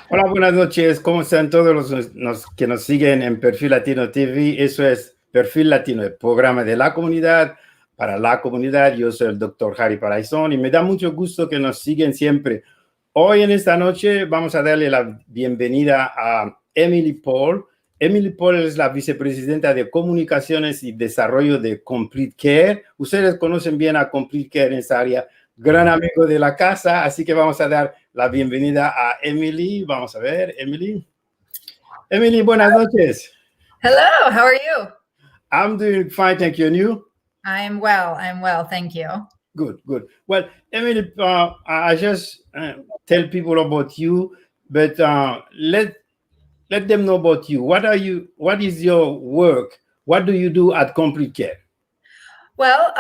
Hola, buenas noches. ¿Cómo están todos los que nos siguen en Perfil Latino TV? Eso es Perfil Latino, el programa de la comunidad, para la comunidad. Yo soy el doctor Harry Paraizón y me da mucho gusto que nos siguen siempre. Hoy en esta noche vamos a darle la bienvenida a Emily Paul. Emily Paul es la vicepresidenta de Comunicaciones y Desarrollo de Completecare. Ustedes conocen bien a Completecare en esa área, gran amigo de la casa, así que vamos a dar la bienvenida a Emily. Vamos a ver, Emily. Emily, buenas noches. Hello, how are you? I'm doing fine, thank you. And you? I'm well, thank you. Good, good. Well, Emily, I just tell people about you, but let them know about you. What is your work? What do you do at Completecare? Well,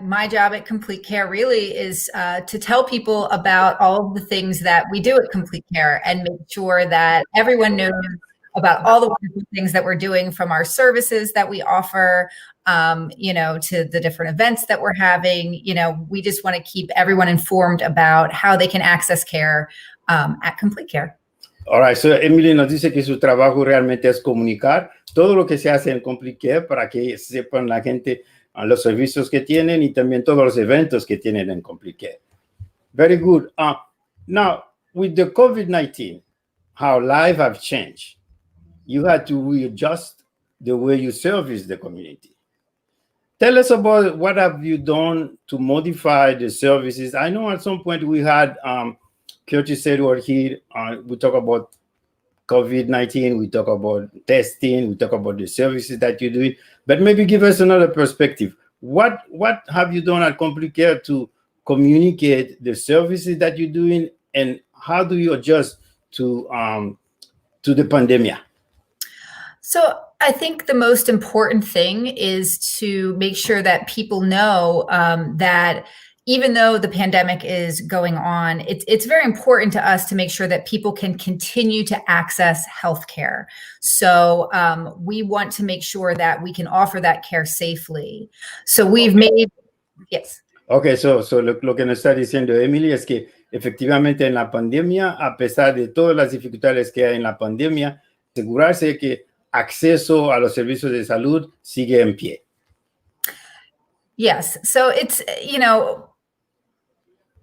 my job at Completecare really is to tell people about all of the things that we do at Completecare and make sure that everyone knows about all the wonderful things that we're doing, from our services that we offer, to the different events that we're having. We just want to keep everyone informed about how they can access care at Completecare. All right, so Emily nos dice que su trabajo realmente es comunicar todo lo que se hace en Completecare para que sepan la gente los servicios que tienen y también todos los eventos que tienen en Completecare. Very good. Now, with the COVID-19, how life have changed, you had to readjust the way you service the community. Tell us about what have you done to modify the services. I know at some point we had Curtis Edward here. We talk about COVID-19, we talk about testing, we talk about the services that you're doing, but maybe give us another perspective. What have you done at Completecare to communicate the services that you're doing, and how do you adjust to the pandemic? So I think the most important thing is to make sure that people know that even though the pandemic is going on, it's very important to us to make sure that people can continue to access healthcare. So we want to make sure that we can offer that care safely. So we've made, yes. Okay, so lo que nos está diciendo Emily es que efectivamente en la pandemia, a pesar de todas las dificultades que hay en la pandemia, asegurarse que acceso a los servicios de salud sigue en pie. Yes, so it's,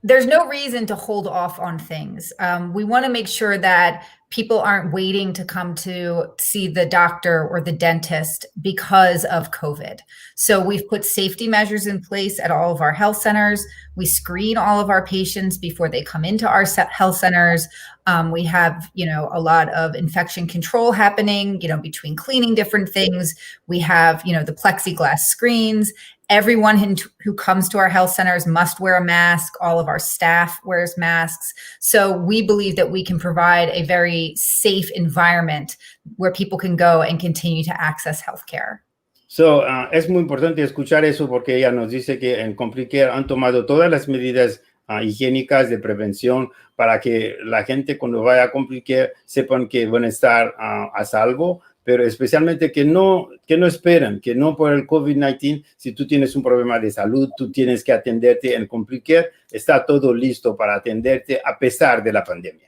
there's no reason to hold off on things. We want to make sure that people aren't waiting to come to see the doctor or the dentist because of COVID. So we've put safety measures in place at all of our health centers. We screen all of our patients before they come into our health centers. We have, a lot of infection control happening, between cleaning different things. We have, the plexiglass screens. Everyone who comes to our health centers must wear a mask. All of our staff wears masks. So we believe that we can provide a very safe environment where people can go and continue to access healthcare. So, es muy importante escuchar eso porque ella nos dice que en Completecare han tomado todas las medidas higiénicas de prevención para que la gente cuando vaya a Completecare sepan que van a estar a salvo, pero especialmente que no esperan, que no por el COVID-19, si tú tienes un problema de salud, tú tienes que atenderte en Completecare, está todo listo para atenderte a pesar de la pandemia.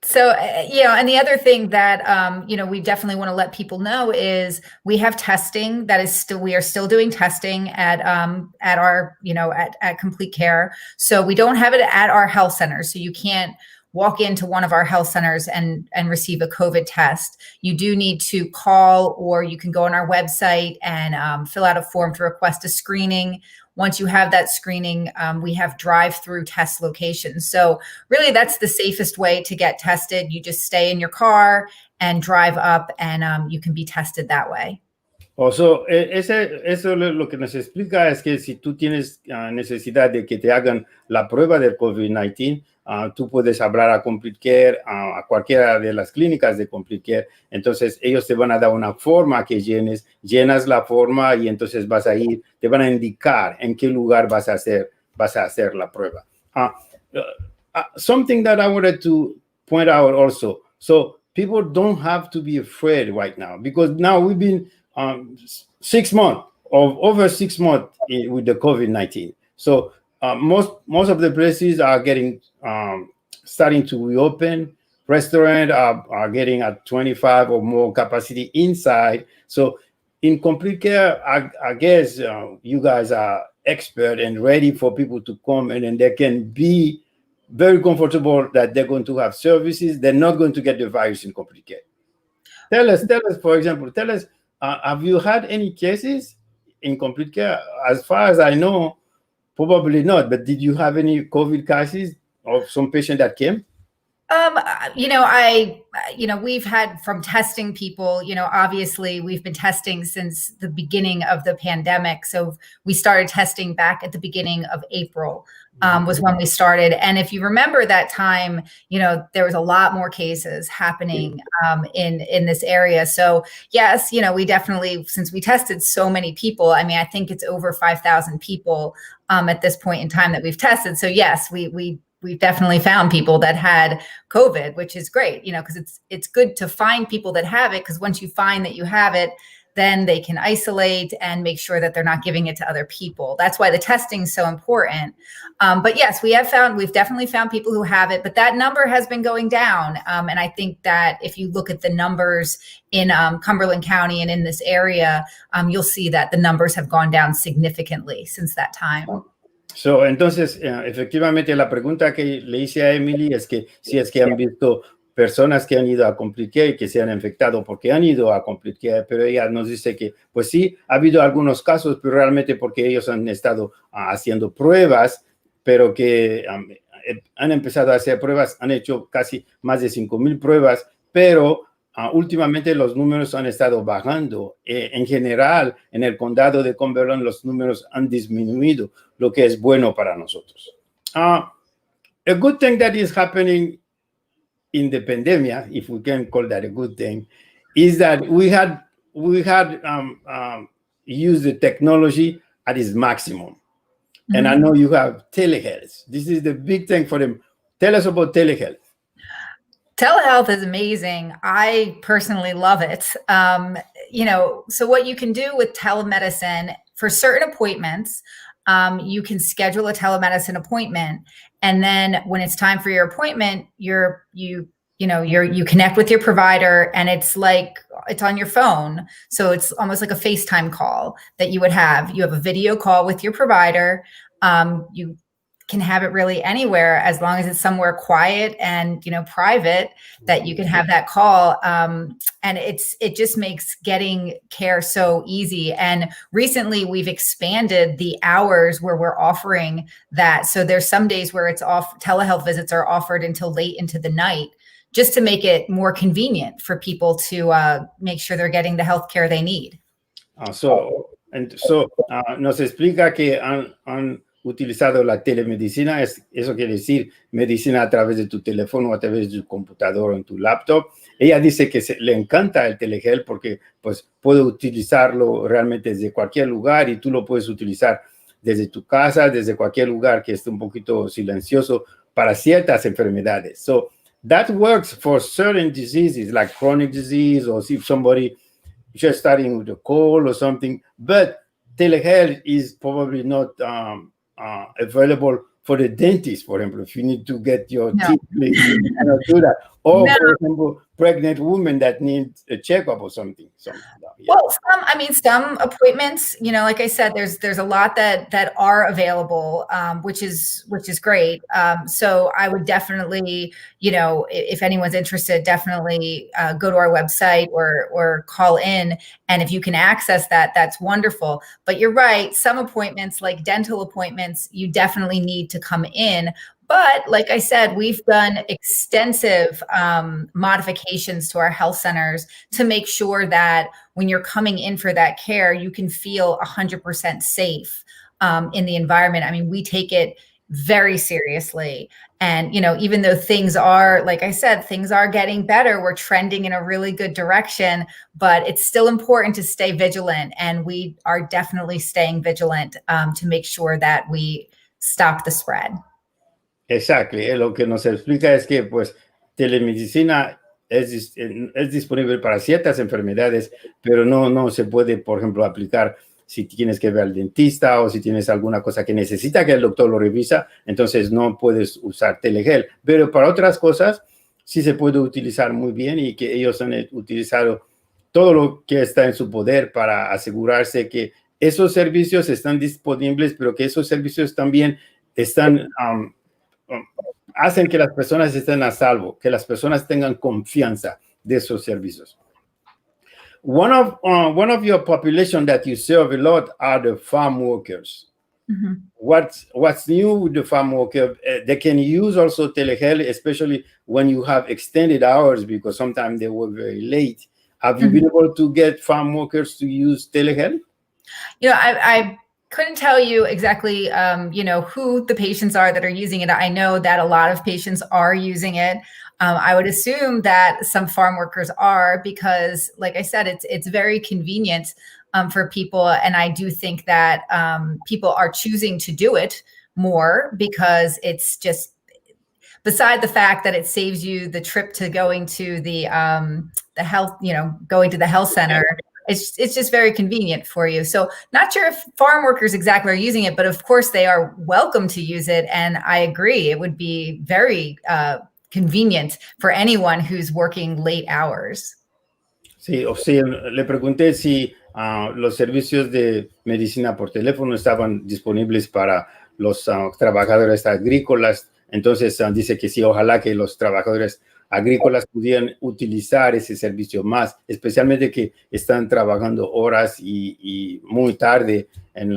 So, and the other thing that, we definitely want to let people know is we have testing that is we are still doing testing at our, at Completecare. So we don't have it at our health centers. So you can't walk into one of our health centers and receive a COVID test. You do need to call, or you can go on our website and fill out a form to request a screening. Once you have that screening, we have drive-through test locations. So really that's the safest way to get tested. You just stay in your car and drive up, and you can be tested that way. Eso lo que nos explica es que si tú tienes necesidad de que te hagan la prueba del COVID-19, tú puedes hablar a Completecare, a cualquiera de las clínicas de Completecare. Entonces ellos te van a dar una forma que llenas la forma y entonces vas a ir, te van a indicar en qué lugar vas a hacer la prueba. Something that I wanted to point out also, so people don't have to be afraid right now, because now we've been 6 months or over 6 months with the COVID-19. So most of the places are getting starting to reopen. Restaurants are getting at 25 or more capacity inside. So in Complete Care, I guess you guys are expert and ready for people to come, and then they can be very comfortable that they're going to have services. They're not going to get the virus in Complete Care. Tell us, for example, have you had any cases in Complete Care? As far as I know, probably not, but did you have any COVID cases of some patient that came? We've had from testing people, obviously we've been testing since the beginning of the pandemic. So we started testing back at the beginning of April, was when we started. And if you remember that time, there was a lot more cases happening in this area. So yes, we definitely, since we tested so many people, I mean, I think it's over 5,000 people at this point in time that we've tested. So yes, we've definitely found people that had COVID, which is great, because it's good to find people that have it, because once you find that you have it, then they can isolate and make sure that they're not giving it to other people. That's why the testing is so important. But yes, we've definitely found people who have it, but that number has been going down. And I think that if you look at the numbers in Cumberland County and in this area, you'll see that the numbers have gone down significantly since that time. So, entonces, efectivamente, la pregunta que le hice a Emily es que si es que han visto personas que han ido a Completecare y que se han infectado porque han ido a Completecare, pero ella nos dice que, pues sí, ha habido algunos casos, pero realmente porque ellos han estado haciendo pruebas, pero que han empezado a hacer pruebas, han hecho casi más de 5,000 pruebas, pero últimamente los números han estado bajando. En general, en el condado de Cumberland, los números han disminuido, lo que es bueno para nosotros. A good thing that is happening in the pandemic, if we can call that a good thing, is that we had used the technology at its maximum. Mm-hmm. And I know you have telehealth. This is the big thing for them. Tell us about telehealth. Telehealth is amazing. I personally love it. So what you can do with telemedicine for certain appointments, you can schedule a telemedicine appointment, and then when it's time for your appointment, you connect with your provider, and it's on your phone. So it's almost like a FaceTime call that you would have. You have a video call with your provider. You can have it really anywhere, as long as it's somewhere quiet and private, that you can have that call. And it just makes getting care so easy. And recently we've expanded the hours where we're offering that. So there's some days where telehealth visits are offered until late into the night, just to make it more convenient for people to make sure they're getting the health care they need. So nos explica que han utilizado la telemedicina. Eso quiere decir medicina a través de tu teléfono, a través de tu computador o en tu laptop. Ella dice que le encanta el telehealth porque pues puede utilizarlo realmente desde cualquier lugar, y tú lo puedes utilizar desde tu casa, desde cualquier lugar que esté un poquito silencioso para ciertas enfermedades. So that works for certain diseases like chronic disease, or if somebody just starting with a cold or something. But telehealth is probably not available for the dentist, for example, if you need to get your teeth cleaned, you cannot do that. Or, for example, pregnant women that need a checkup or something. Well, some appointments, like I said, there's a lot that are available, which is great. So I would definitely, if anyone's interested, definitely go to our website or call in. And if you can access that, that's wonderful. But you're right. Some appointments, like dental appointments, you definitely need to come in. But like I said, we've done extensive modifications to our health centers to make sure that when you're coming in for that care, you can feel 100% safe in the environment. I mean, we take it very seriously. And, even though things are, like I said, things are getting better, we're trending in a really good direction, but it's still important to stay vigilant. And we are definitely staying vigilant to make sure that we stop the spread. Exacto. Lo que nos explica es que pues telemedicina es disponible para ciertas enfermedades, pero no se puede, por ejemplo, aplicar si tienes que ver al dentista o si tienes alguna cosa que necesita que el doctor lo revisa, entonces no puedes usar Telehealth. Pero para otras cosas sí se puede utilizar muy bien y que ellos han utilizado todo lo que está en su poder para asegurarse que esos servicios están disponibles, pero que esos servicios también están, hacen que las personas estén a salvo, que las personas tengan confianza de esos servicios. One of your population that you serve a lot are the farm workers. Mm-hmm. What's new with the farm worker? They can use also telehealth, especially when you have extended hours because sometimes they work very late. Have you been able to get farm workers to use telehealth? You know, I couldn't tell you exactly, who the patients are that are using it. I know that a lot of patients are using it. I would assume that some farm workers are because, like I said, it's very convenient for people. And I do think that people are choosing to do it more because it's just, beside the fact that it saves you the trip to going to the health, going to the health center. It's just very convenient for you. So not sure if farm workers exactly are using it, but of course they are welcome to use it. And I agree, it would be very convenient for anyone who's working late hours. Sí, o sea, le pregunté si los servicios de medicina por teléfono estaban disponibles para los trabajadores agrícolas. Entonces dice que sí, ojalá que los trabajadores agrícolas pudieran utilizar ese servicio más, especialmente que están trabajando horas y muy tarde en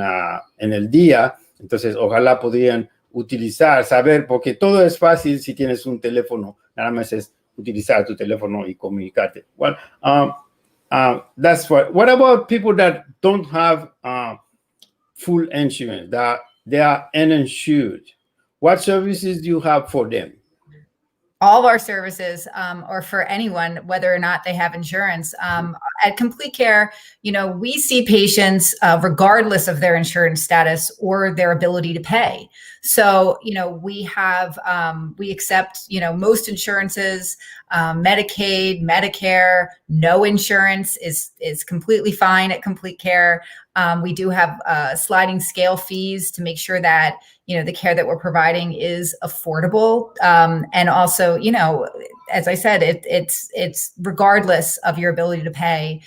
el día. Entonces, ojalá podrían utilizar, saber, porque todo es fácil si tienes un teléfono, nada más es utilizar tu teléfono y comunicarte. Well, that's what about people that don't have full insurance, that they are uninsured? What services do you have for them? All of our services, or for anyone, whether or not they have insurance. At Completecare, we see patients regardless of their insurance status or their ability to pay. So, we accept, most insurances, Medicaid, Medicare. No insurance is completely fine at Completecare. We do have sliding scale fees to make sure that the care that we're providing is affordable. And also, as I said, it's regardless of your ability to pay.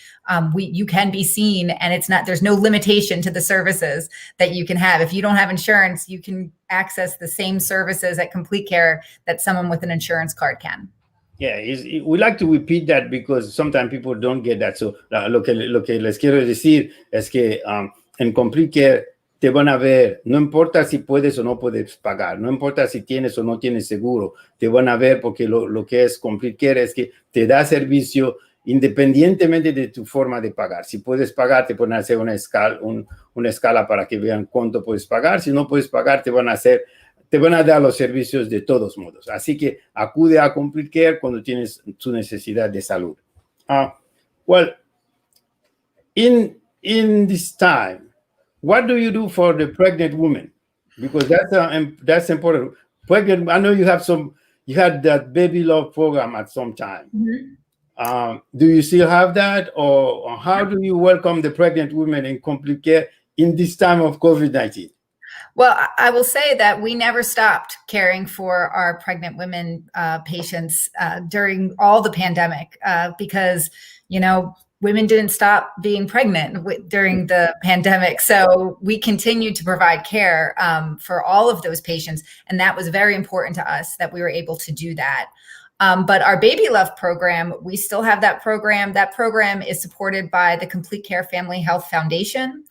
You can be seen, and there's no limitation to the services that you can have. If you don't have insurance, you can access the same services at Completecare that someone with an insurance card can. Yeah, we like to repeat that because sometimes people don't get that. So lo que les quiero decir es que en Completecare te van a ver, no importa si puedes o no puedes pagar, no importa si tienes o no tienes seguro, te van a ver porque lo que es Completecare es que te da servicio independientemente de tu forma de pagar. Si puedes pagar, te pueden hacer una escala para que vean cuánto puedes pagar. Si no puedes pagar, te van a dar los servicios de todos modos. Así que acude a Completecare cuando tienes tu necesidad de salud. Well, in this time, what do you do for the pregnant women? Because that's important. Pregnant, I know you had that baby love program at some time. Mm-hmm. Do you still have that, or how do you welcome the pregnant women in Completecare in this time of COVID-19? Well, I will say that we never stopped caring for our pregnant women patients during all the pandemic because, women didn't stop being pregnant during the pandemic. So we continued to provide care for all of those patients. And that was very important to us that we were able to do that. But our Baby Love program, we still have that program. That program is supported by the Completecare Family Health Foundation.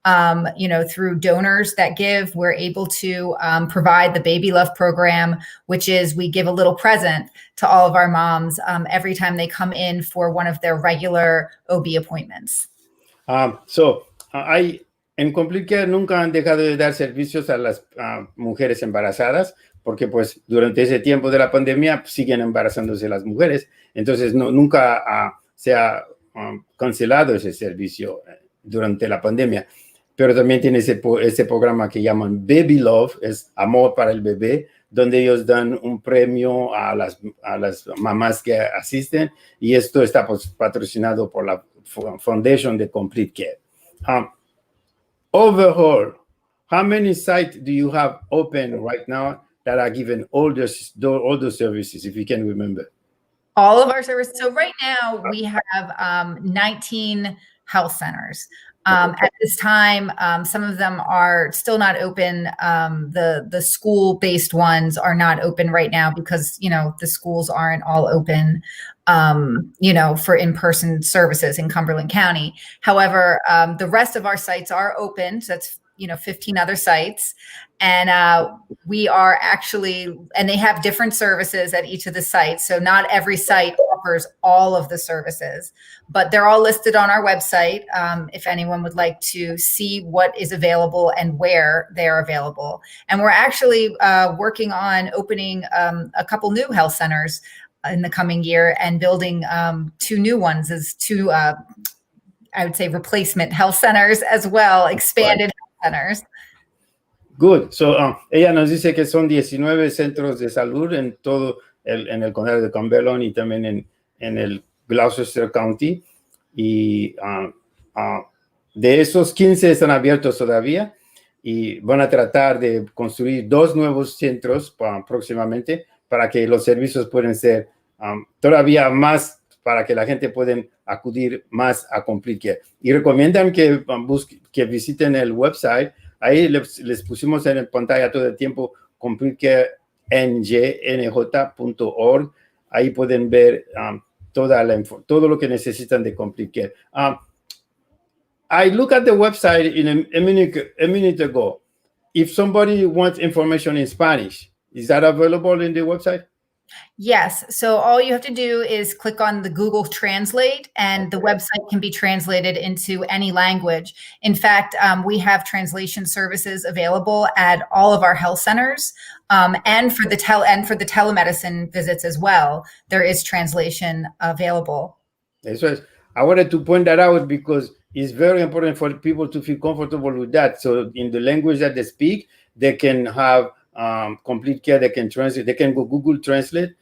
Through donors that give, we're able to provide the Baby Love program, which is we give a little present to all of our moms every time they come in for one of their regular OB appointments. En Completecare nunca han dejado de dar servicios a las mujeres embarazadas, porque pues durante ese tiempo de la pandemia siguen embarazándose las mujeres. Entonces nunca se ha cancelado ese servicio durante la pandemia. Pero también tiene ese programa que llaman Baby Love, es amor para el bebé, donde ellos dan un premio a las mamás que asisten, y esto está patrocinado por la Foundation de Completecare. overall, how many sites do you have open right now that are giving all the services, if you can remember? All of our services. So right now we have 19 health centers. At this time, some of them are still not open. The school-based ones are not open right now because, the schools aren't all open, for in-person services in Cumberland County. However, the rest of our sites are open. So that's 15 other sites. And we are actually, and they have different services at each of the sites. So not every site offers all of the services, but they're all listed on our website. If anyone would like to see what is available and where they are available. And we're actually working on opening a couple new health centers in the coming year and building 2 new ones as 2, I would say, replacement health centers as well, expanded health centers. Good. So, ella nos dice que son 19 centros de salud en todo en el condado de Cumberland y también en el Gloucester County. Y de esos 15 están abiertos todavía y van a tratar de construir 2 nuevos centros próximamente para que los servicios puedan ser todavía más, para que la gente pueda acudir más a Completecare. Y recomiendan que visiten el website. Ahí les pusimos en pantalla todo el tiempo completecarenj.org. Ahí pueden ver todo lo que necesitan de Completecare. I look at the website a minute ago. If somebody wants information in Spanish, is that available in the website? Yes. So all you have to do is click on the Google Translate, and the website can be translated into any language. In fact, we have translation services available at all of our health centers, and for the telemedicine visits as well. There is translation available. Eso es. I wanted to point that out because it's very important for people to feel comfortable with that. So in the language that they speak, they can have Completecare. They can translate. They can go Google Translate,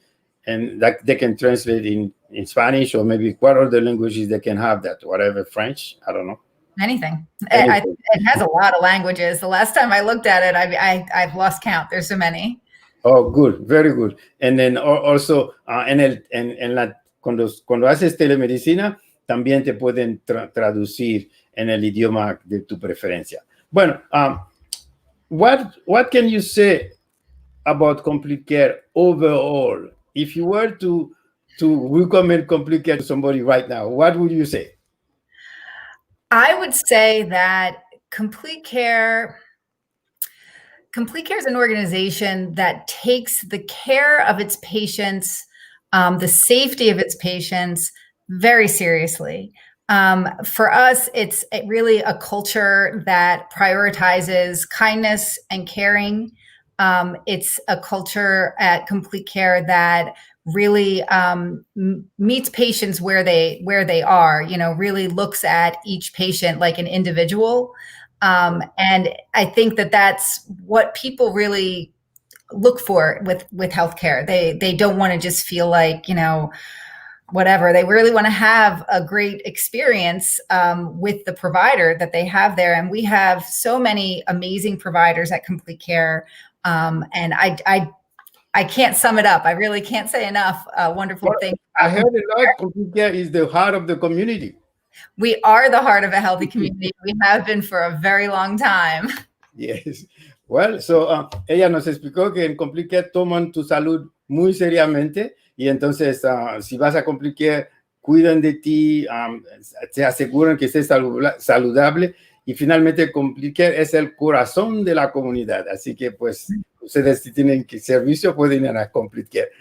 and that they can translate in Spanish or maybe what other languages they can have that. Whatever, French, I don't know. Anything. It has a lot of languages. The last time I looked at it, I've lost count. There's so many. Oh, good, very good. And then also cuando haces telemedicina, también te pueden traducir en el idioma de tu preferencia. Bueno, what can you say about Completecare overall? If you were to recommend Completecare to somebody right now, what would you say? I would say that Completecare is an organization that takes the care of its patients, the safety of its patients very seriously. For us, it's really a culture that prioritizes kindness and caring. It's a culture at Completecare that really meets patients where they are, really looks at each patient like an individual. And I think that that's what people really look for with healthcare. They don't want to just feel like, whatever. They really want to have a great experience with the provider that they have there. And we have so many amazing providers at Completecare. And I can't sum it up. I really can't say enough wonderful things. I heard a lot. Completecare is the heart of the community. We are the heart of a healthy community. We have been for a very long time. Yes. Well, so ella nos explicó que en Completecare toman tu salud muy seriamente y entonces si vas a Completecare, cuidan de ti, se aseguran que estés saludable y finalmente Completecare es el corazón de la comunidad. Así que pues ustedes si tienen servicio pueden ir a Completecare.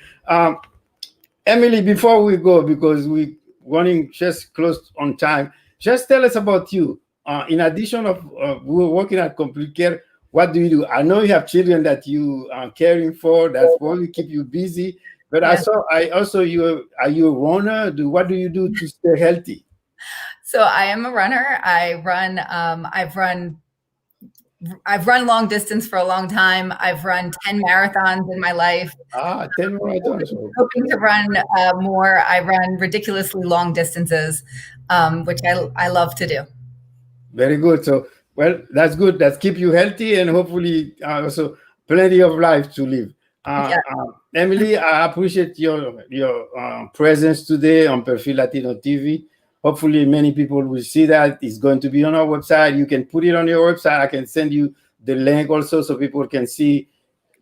Emily, before we go, because we're running just close on time, just tell us about you. In addition of working at Completecare, what do you do? I know you have children that you are caring for. That's probably keep you busy. But yes. Are you a runner? What do you do to stay healthy? So I am a runner. I've run long distance for a long time. I've run 10 marathons in my life. 10 marathons. Hoping to run more. I run ridiculously long distances, which I love to do. Very good. So Well, that's good. That's keep you healthy and hopefully also plenty of life to live. Emily, I appreciate your presence today on Perfil Latino TV. Hopefully, many people will see that. It's going to be on our website. You can put it on your website. I can send you the link also so people can see.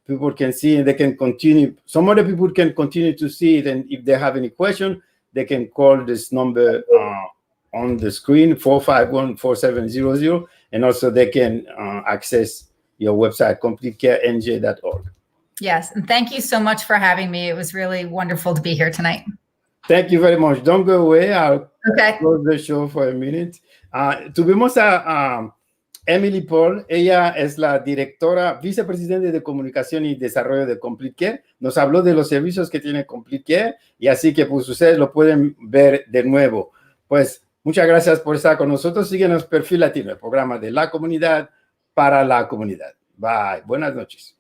People can see and they can continue. Some other people can continue to see it. And if they have any question, they can call this number on the screen, 451-4700. And also they can access your website, CompleteCareNJ.org. Yes, and thank you so much for having me. It was really wonderful to be here tonight. Thank you very much. Don't go away. I'll close the show for a minute. Tuvimos a Emily Paul. Ella es la directora, vicepresidente de comunicación y desarrollo de Completecare. Nos habló de los servicios que tiene Completecare y así que pues ustedes lo pueden ver de nuevo. Pues muchas gracias por estar con nosotros. Síguenos Perfil Latino, el programa de la comunidad para la comunidad. Bye. Buenas noches.